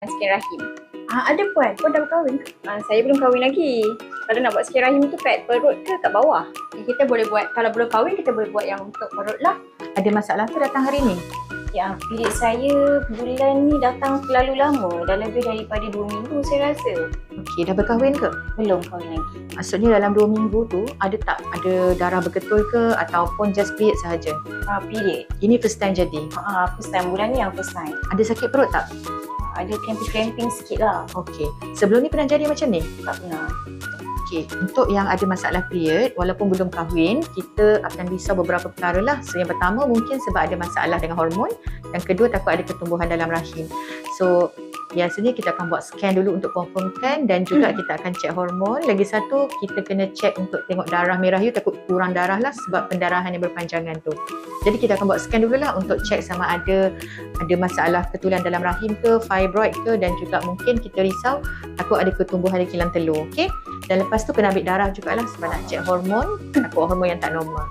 scan rahim. Ada puan. Puan dah berkahwin ke? Saya belum kahwin lagi. Kalau nak buat scan rahim tu kat perut ke kat bawah? Kita boleh buat, kalau belum kahwin kita boleh buat yang untuk perut lah. Ada masalah ke datang hari ni? Ya, period saya bulan ni datang terlalu lama. Dah lebih daripada 2 minggu saya rasa. Okey, dah berkahwin ke? Belum kahwin lagi. Maksudnya dalam 2 minggu tu ada tak ada darah berketul ke ataupun just period sahaja? Period. Ini first time jadi. First time. Bulan ni yang first time. Ada sakit perut tak? Ada cramping sikit lah. Okey. Sebelum ni pernah jadi macam ni? Tak pernah. Okey, untuk yang ada masalah period walaupun belum kahwin, kita akan risau beberapa perkara lah. So yang pertama mungkin sebab ada masalah dengan hormon, yang kedua takut ada ketumbuhan dalam rahim. So biasanya kita akan buat scan dulu untuk confirmkan dan juga kita akan cek hormon. Lagi satu, kita kena cek untuk tengok darah merah you, takut kurang darah lah sebab pendarahan yang berpanjangan tu. Jadi kita akan buat scan dululah untuk cek sama ada masalah ketulan dalam rahim ke, fibroid ke, dan juga mungkin kita risau takut ada ketumbuhan di kilang telur. Okey? Dan lepas tu kena ambil darah jugalah sebab nak cek hormon, takut hormon yang tak normal.